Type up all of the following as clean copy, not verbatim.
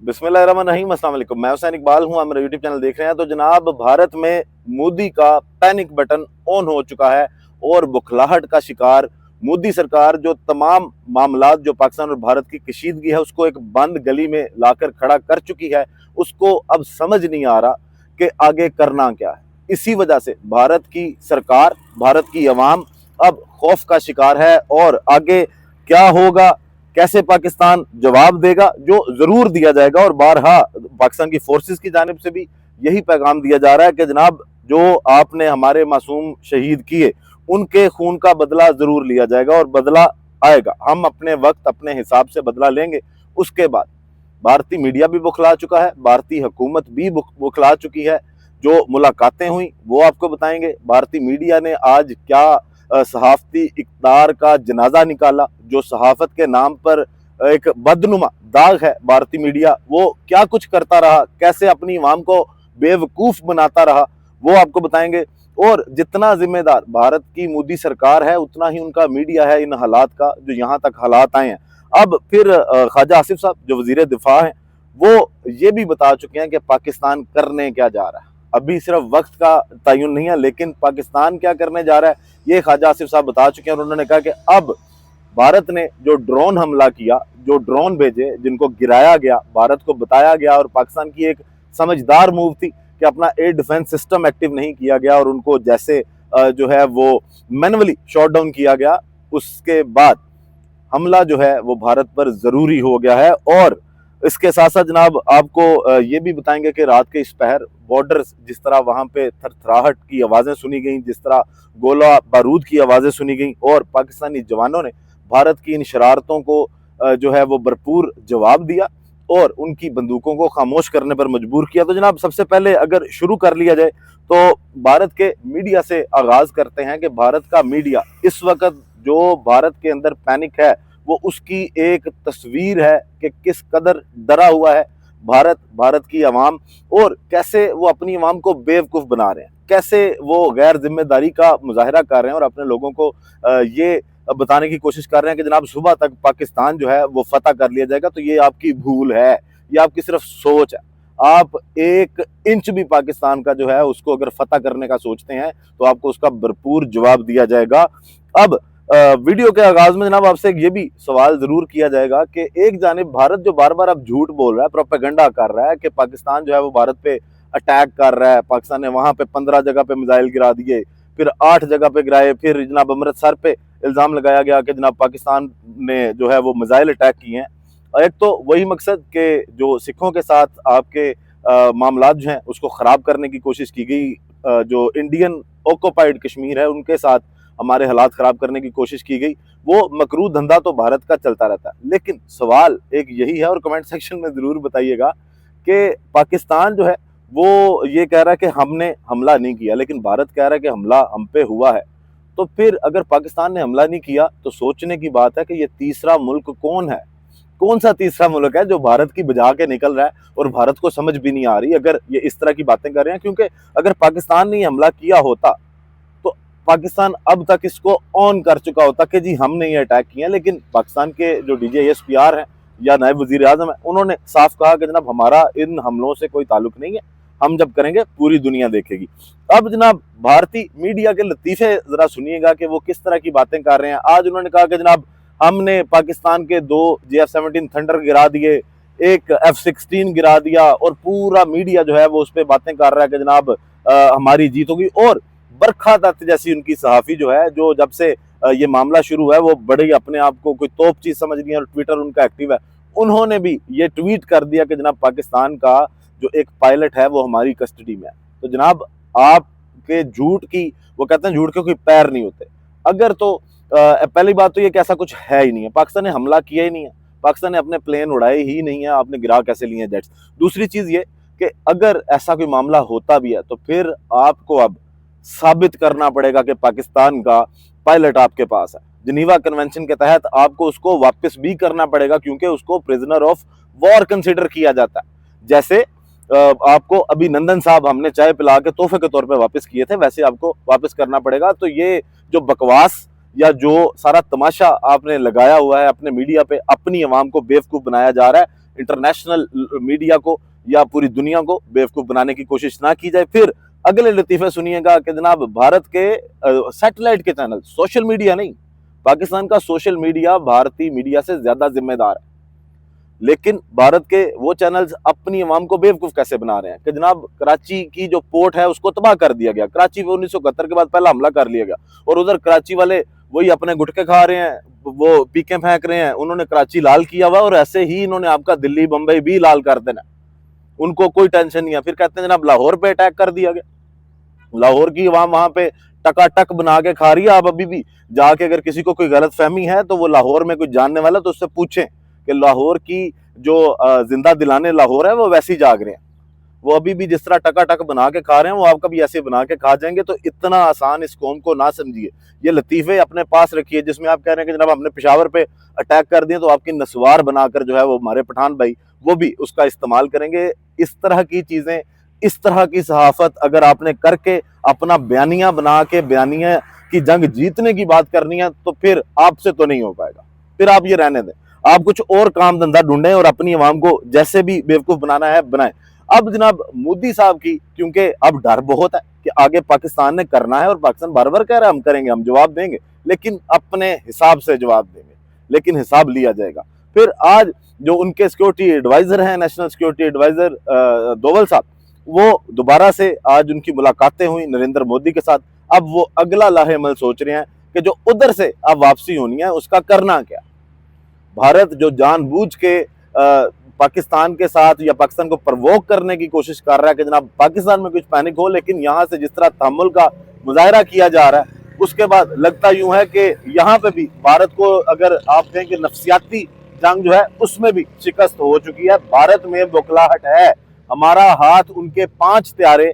बिस्मिल्लाहिर्रहमानिर्रहीम, अस्सलाम वालेकुम। मैं हुसैन इकबाल हूँ, आप मेरा यूट्यूब चैनल देख रहे हैं। तो जनाब, भारत में मोदी का पैनिक बटन ऑन हो चुका है और बुखलाहट का शिकार मोदी सरकार जो तमाम मामलात जो पाकिस्तान और भारत की कशीदगी है उसको एक बंद गली में लाकर खड़ा कर चुकी है। उसको अब समझ नहीं आ रहा कि आगे करना क्या है। इसी वजह से भारत की सरकार, भारत की अवाम अब खौफ का शिकार है और आगे क्या होगा, कैसे पाकिस्तान जवाब देगा, जो जरूर दिया जाएगा। और बारहा पाकिस्तान की फोर्सेस की जानिब से भी यही पैगाम दिया जा रहा है कि जनाब, जो आपने हमारे मासूम शहीद किए उनके खून का बदला जरूर लिया जाएगा और बदला आएगा। हम अपने वक्त अपने हिसाब से बदला लेंगे। उसके बाद भारतीय मीडिया भी बुखला चुका है, भारतीय हुकूमत भी बुखला चुकी है। जो मुलाकातें हुई वो आपको बताएंगे। भारतीय मीडिया ने आज क्या सहाफती इक़्तिदार का जनाजा निकाला, जो सहाफत के नाम पर एक बदनुमा दाग है। भारतीय मीडिया वो क्या कुछ करता रहा, कैसे अपनी अवाम को बेवकूफ बनाता रहा, वो आपको बताएंगे। और जितना जिम्मेदार भारत की मोदी सरकार है उतना ही उनका मीडिया है इन हालात का, जो यहाँ तक हालात आए हैं। अब फिर ख्वाजा आसिफ साहब जो वजीर दिफा हैं वो ये भी बता चुके हैं कि पाकिस्तान करने क्या जा रहा है। अभी सिर्फ वक्त का तयन नहीं है, लेकिन पाकिस्तान क्या करने जा रहा है ये ख्वाजा आसिफ साहब बता चुके हैं। और उन्होंने कहा कि अब भारत ने जो ड्रोन हमला किया, जो ड्रोन भेजे, जिनको गिराया गया, भारत को बताया गया, और पाकिस्तान की एक समझदार मूव थी कि अपना एयर डिफेंस सिस्टम एक्टिव नहीं किया गया और उनको जैसे जो है वो मैनुअली शॉट डाउन किया गया। उसके बाद हमला जो है वो भारत पर जरूरी हो गया है। और इसके साथ साथ जनाब आपको ये भी बताएंगे कि रात के इस पहर बॉर्डर जिस तरह वहां पे थरथराहट की आवाजें सुनी गई, जिस तरह गोला बारूद की आवाजें सुनी गई, और पाकिस्तानी जवानों ने भारत की इन शरारतों को जो है वो भरपूर जवाब दिया और उनकी बंदूकों को खामोश करने पर मजबूर किया। तो जनाब, सबसे पहले अगर शुरू कर लिया जाए तो भारत के मीडिया से आगाज करते हैं कि भारत का मीडिया इस वक्त जो भारत के अंदर पैनिक है वो उसकी एक तस्वीर है कि किस कदर डरा हुआ है भारत की अवाम, और कैसे वो अपनी अवाम को बेवकूफ बना रहे हैं, कैसे वो गैर जिम्मेदारी का मुजाहरा कर रहे हैं और अपने लोगों को ये बताने की कोशिश कर रहे हैं कि जनाब सुबह तक पाकिस्तान जो है वो फतह कर लिया जाएगा। तो ये आपकी भूल है, ये आपकी सिर्फ सोच है। आप एक इंच भी पाकिस्तान का जो है उसको अगर फतह करने का सोचते हैं तो आपको उसका भरपूर जवाब दिया जाएगा। अब वीडियो के आगाज में जनाब आपसे ये भी सवाल जरूर किया जाएगा कि एक जानिब भारत जो बार बार अब झूठ बोल रहा है, प्रोपेगेंडा कर रहा है कि पाकिस्तान जो है वो भारत पे अटैक कर रहा है, पाकिस्तान ने वहां पे 15 जगह पे मिसाइल गिरा दिए, फिर 8 जगह पे गिराए, फिर जनाब अमृतसर पे इल्जाम लगाया गया कि जनाब पाकिस्तान ने जो है वो मिसाइल अटैक किए हैं। और एक तो वही मकसद के जो सिखों के साथ आपके मामलात जो हैं उसको खराब करने की कोशिश की गई, जो इंडियन ऑक्युपाइड कश्मीर है उनके साथ हमारे हालात खराब करने की कोशिश की गई। वो मकरू धंधा तो भारत का चलता रहता है। लेकिन सवाल एक यही है, और कमेंट सेक्शन में जरूर बताइएगा कि पाकिस्तान जो है वो ये कह रहा है कि हमने हमला नहीं किया, लेकिन भारत कह रहा है कि हमला हम पे हुआ है। तो फिर अगर पाकिस्तान ने हमला नहीं किया तो सोचने की बात है कि ये तीसरा मुल्क कौन है, कौन सा तीसरा मुल्क है जो भारत की बजा के निकल रहा है और भारत को समझ भी नहीं आ रही अगर ये इस तरह की बातें कर रहे हैं। क्योंकि अगर पाकिस्तान ने हमला किया होता तो पाकिस्तान अब तक इसको ऑन कर चुका होता कि जी हमने ये अटैक किया। लेकिन पाकिस्तान के जो DGISPR हैं या नायब वजीर आजम है, उन्होंने साफ कहा कि जनाब हमारा इन हमलों से कोई ताल्लुक नहीं है, हम जब करेंगे पूरी दुनिया देखेगी। अब जनाब भारतीय मीडिया के लतीफे जरा सुनिएगा कि वो किस तरह की बातें कर रहे हैं। आज उन्होंने कहा कि जनाब हमने पाकिस्तान के 2 JF-17 थंडर गिरा दिए, एक F-16 गिरा दिया, और पूरा मीडिया जो है वो उस पर बातें कर रहा है कि जनाब हमारी जीत होगी। और बरखा दत्त जैसी उनकी सहाफी जो है, जो जब से ये मामला शुरू है वो बड़े अपने आप को कोई तोप चीज समझ रही है और ट्विटर उनका एक्टिव है, उन्होंने भी ये ट्वीट कर दिया कि जनाब पाकिस्तान का जो एक पायलट है वो हमारी कस्टडी में है। तो जनाब आपके झूठ की, वो कहते हैं झूठ के कोई पैर नहीं होते। अगर तो पहली बात तो ये कि ऐसा कुछ है ही नहीं है, पाकिस्तान ने हमला किया ही नहीं है, पाकिस्तान ने अपने प्लेन उड़ाए ही नहीं है, आपने गिरा कैसे लिए जेट्स। दूसरी चीज ये कि अगर ऐसा कोई मामला होता भी है तो फिर आपको अब साबित करना पड़ेगा कि पाकिस्तान का पायलट आपके पास है। जिनीवा कन्वेंशन के तहत आपको उसको वापस भी करना पड़ेगा, क्योंकि उसको प्रिजनर ऑफ वॉर कंसिडर किया जाता है। जैसे आपको अभिनंदन साहब हमने चाय पिला के तोहफे के तौर पे वापस किए थे, वैसे आपको वापस करना पड़ेगा। तो ये जो बकवास या जो सारा तमाशा आपने लगाया हुआ है अपने मीडिया पे, अपनी आवाम को बेवकूफ बनाया जा रहा है, इंटरनेशनल मीडिया को या पूरी दुनिया को बेवकूफ बनाने की कोशिश ना की जाए। फिर अगले लतीफे सुनिएगा कि जनाब भारत के सैटेलाइट के चैनल, सोशल मीडिया नहीं, पाकिस्तान का सोशल मीडिया भारतीय मीडिया से ज्यादा जिम्मेदार है, लेकिन भारत के वो चैनल्स अपनी आवाम को बेवकूफ कैसे बना रहे हैं कि जनाब कराची की जो पोर्ट है उसको तबाह कर दिया गया, कराची में 1971 के बाद पहला हमला कर लिया गया, और उधर कराची वाले वही अपने गुटके खा रहे हैं, वो पीके फेंक रहे हैं, उन्होंने कराची लाल किया हुआ, और ऐसे ही इन्होंने आपका दिल्ली बंबई भी लाल कर देना, उनको कोई टेंशन नहीं है। फिर कहते हैं जनाब लाहौर पे अटैक कर दिया गया, लाहौर की आवाम वहां पे टकाटक बना के खा रही है। आप अभी भी जाके अगर किसी को कोई गलत फहमी है तो वो लाहौर में कोई जानने वाला तो उससे पूछें कि लाहौर की जो जिंदा दिलाने लाहौर है वो वैसे ही जाग रहे हैं, वो अभी भी जिस तरह टकाटक बना के खा रहे हैं वो आपका भी ऐसे बना के खा जाएंगे। तो इतना आसान इस कौम को ना समझिए, ये लतीफे अपने पास रखिए जिसमें आप कह रहे हैं कि जनाब हमने पेशावर पे अटैक कर दिए तो आपकी नस्वार बनाकर जो है वो हमारे पठान भाई वो भी उसका इस्तेमाल करेंगे। इस तरह की चीजें, इस तरह की सहाफत अगर आपने करके अपना बयानिया बना के बयानिया की जंग जीतने की बात करनी है तो फिर आपसे तो नहीं हो पाएगा, फिर आप ये रहने दें, आप कुछ और काम धंधा ढूंढें और अपनी आवाम को जैसे भी बेवकूफ बनाना है बनाएं। अब जनाब मोदी साहब की, क्योंकि अब डर बहुत है कि आगे पाकिस्तान ने करना है और पाकिस्तान बार बार कह रहा है हम करेंगे, हम जवाब देंगे, लेकिन अपने हिसाब से जवाब देंगे, लेकिन हिसाब लिया जाएगा। फिर आज जो उनके सिक्योरिटी एडवाइजर हैं, नेशनल सिक्योरिटी एडवाइजर दोवल साहब, वो दोबारा से आज उनकी मुलाकातें हुई नरेंद्र मोदी के साथ। अब वो अगला लाहेमल सोच रहे हैं कि जो उधर से अब वापसी होनी है उसका करना क्या। भारत जो जानबूझ के पाकिस्तान के साथ या पाकिस्तान को प्रवोक करने की कोशिश कर रहा है कि जनाब पाकिस्तान में कुछ पैनिक हो, लेकिन यहाँ से जिस तरह तहम्मुल का मुजाहरा किया जा रहा है उसके बाद लगता यूं है कि यहाँ पे भी भारत को अगर आप कहें कि नफसियाती जंग जो है उसमें भी शिकस्त हो चुकी है। भारत में बौखलाहट है, हमारा हाथ उनके 5 त्यारे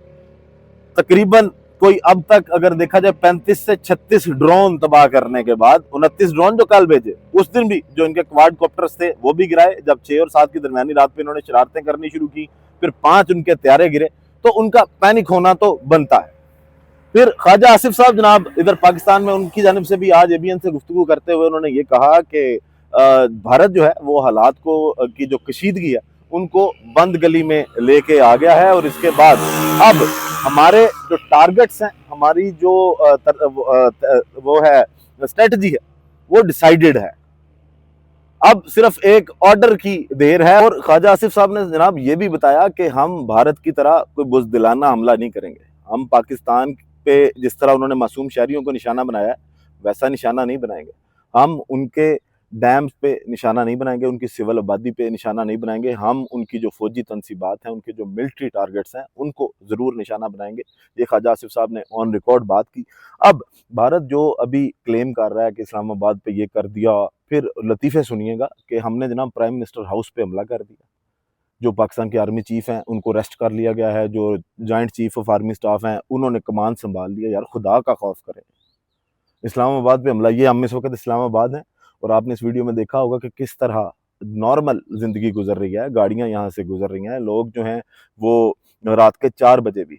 तकरीबन कोई अब तक अगर देखा जाए 35 से 36 ड्रोन तबाह करने के बाद 29 ड्रोन जो कल भेजे, उस दिन भी जो इनके क्वाड कॉप्टर्स थे वो भी गिराए, जब 6 और 7 की दरमियानी रात पे इन्होंने शरारतें करनी शुरू की, फिर 5 उनके त्यारे गिरे, तो उनका पैनिक होना तो बनता है। फिर ख्वाजा आसिफ साहब जनाब इधर पाकिस्तान में, उनकी जानिब से भी आज एबीएन से गुफ्तगू करते हुए उन्होंने ये कहा कि भारत जो है वो हालात को की जो कशीदगी है उनको बंद गली में लेके आ गया है, और इसके बाद अब हमारे जो टारगेट्स हैं, हमारी जो वो है स्ट्रेटजी है वो डिसाइडेड है, अब सिर्फ एक ऑर्डर की देर है। और ख्वाजा आसिफ साहब ने जनाब ये भी बताया कि हम भारत की तरह कोई बुज़दिलाना हमला नहीं करेंगे, हम पाकिस्तान पे जिस तरह उन्होंने मासूम शहरियों को निशाना बनाया वैसा निशाना नहीं बनाएंगे, हम उनके डैम्स पे निशाना नहीं बनाएंगे, उनकी सिविल आबादी पे निशाना नहीं बनाएंगे, हम उनकी जो फौजी तनसीबात हैं, उनके जो मिलिट्री टारगेट्स हैं उनको ज़रूर निशाना बनाएंगे। ये ख्वाजा आसिफ साहब ने ऑन रिकॉर्ड बात की। अब भारत जो अभी क्लेम कर रहा है कि इस्लामाबाद पे ये कर दिया, फिर लतीफ़े सुनिएगा कि हमने जनाब प्राइम मिनिस्टर हाउस पे हमला कर दिया, जो पाकिस्तान के आर्मी चीफ हैं उनको अरेस्ट कर लिया गया है, जो joint chief of army staff हैं उन्होंने कमान संभाल लिया। यार खुदा का खौफ करें, इस्लामाबाद पे हमला, ये हम इस वक्त इस्लामाबाद हैं और आपने इस वीडियो में देखा होगा कि किस तरह नॉर्मल जिंदगी गुजर रही है, गाड़ियां यहाँ से गुजर रही हैं, लोग जो हैं वो रात के 4 बजे भी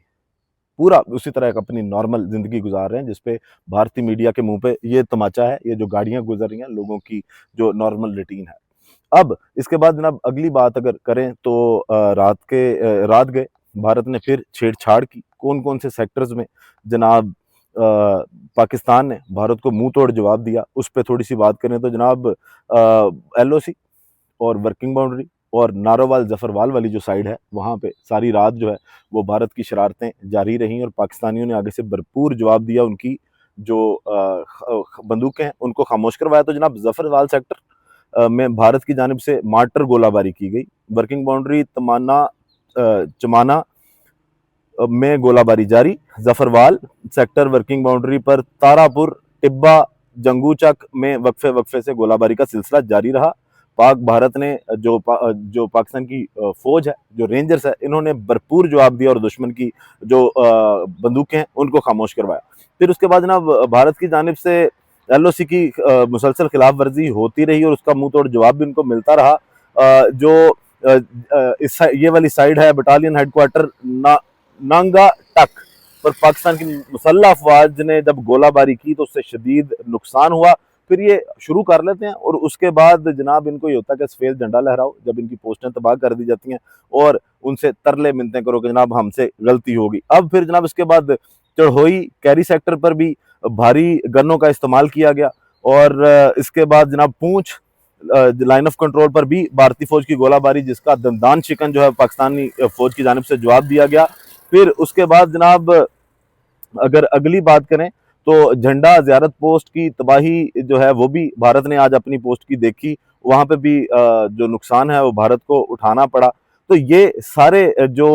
पूरा उसी तरह एक अपनी नॉर्मल जिंदगी गुजार रहे हैं, जिसपे भारतीय मीडिया के मुंह पे ये तमाचा है, ये जो गाड़ियां गुजर रही हैं, लोगों की जो नॉर्मल रूटीन है। अब इसके बाद जनाब अगली बात अगर करें तो रात गए भारत ने फिर छेड़छाड़ की, कौन कौन से सेक्टर्स में जनाब पाकिस्तान ने भारत को मुंह तोड़ जवाब दिया, उस पर थोड़ी सी बात करें तो जनाब LOC और वर्किंग बाउंड्री और नारोवाल जफरवाल वाली जो साइड है वहाँ पे सारी रात जो है वो भारत की शरारतें जारी रहीं और पाकिस्तानियों ने आगे से भरपूर जवाब दिया, उनकी जो बंदूकें हैं उनको खामोश करवाया। तो जनाब जफरवाल सेक्टर में भारत की जानिब से मार्टर गोलाबारी की गई, वर्किंग बाउंड्री चमाना में गोलाबारी जारी, जफरवाल सेक्टर वर्किंग बाउंड्री पर तारापुर टिब्बा जंगूचक में वक्फे से गोलाबारी का सिलसिला जारी रहा। पाक भारत ने जो पाकिस्तान की फौज है, जो रेंजर्स है, इन्होंने भरपूर जवाब दिया और दुश्मन की जो बंदूकें हैं उनको खामोश करवाया। फिर उसके बाद जनाब भारत की जानिब से LOC की मुसलसल खिलाफ वर्जी होती रही और उसका मुंह तोड़ जवाब भी उनको मिलता रहा। ये वाली साइड है बटालियन हेडक्वार्टर नांगा टक पर पाकिस्तान की मुसल्लह अफवाज ने जब गोलाबारी की तो उससे शदीद नुकसान हुआ। फिर ये शुरू कर लेते हैं और उसके बाद जनाब इनको ये होता है कि सफ़ेद झंडा लहराओ, जब इनकी पोस्टें तबाह कर दी जाती हैं और उनसे तरले मिन्नतें करो कि जनाब हमसे गलती होगी। अब फिर जनाब इसके बाद चढ़ोई कैरी सेक्टर पर भी भारी गनों का इस्तेमाल किया गया और इसके बाद जनाब पूंछ लाइन ऑफ कंट्रोल पर भी भारतीय फौज की गोलाबारी, जिसका दंदान शिकन जो है पाकिस्तानी फौज की जानिब से जवाब दिया गया। फिर उसके बाद जनाब अगर अगली बात करें तो झंडा ज़ियारत पोस्ट की तबाही जो है वो भी भारत ने आज अपनी पोस्ट की देखी, वहाँ पे भी जो नुकसान है वो भारत को उठाना पड़ा। तो ये सारे जो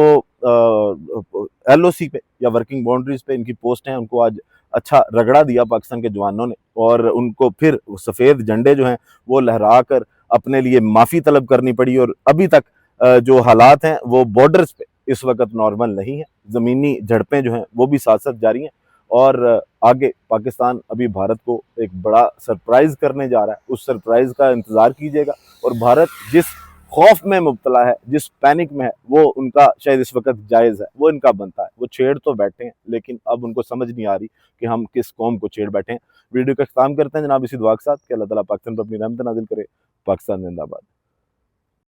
एलओसी पे या वर्किंग बाउंड्रीज पे इनकी पोस्ट हैं, उनको आज अच्छा रगड़ा दिया पाकिस्तान के जवानों ने और उनको फिर सफ़ेद झंडे जो हैं वो लहरा कर अपने लिए माफ़ी तलब करनी पड़ी। और अभी तक जो हालात हैं वो बॉर्डर्स पे इस वक्त नॉर्मल नहीं है, ज़मीनी झड़पें जो हैं वो भी साथ साथ जारी हैं और आगे पाकिस्तान अभी भारत को एक बड़ा सरप्राइज़ करने जा रहा है। उस सरप्राइज़ का इंतज़ार कीजिएगा और भारत जिस खौफ में मुब्तला है, जिस पैनिक में है, वो उनका शायद इस वक्त जायज़ है, वो इनका बनता है। वो छेड़ तो बैठे हैं लेकिन अब उनको समझ नहीं आ रही कि हम किस कौम को छेड़ बैठे हैं। वीडियो का इख्तिताम करते हैं जनाब इसी दुआ के साथ कि अल्लाह ताला पाकिस्तान पर अपनी रहमत नाज़िल करे। पाकिस्तान जिंदाबाद।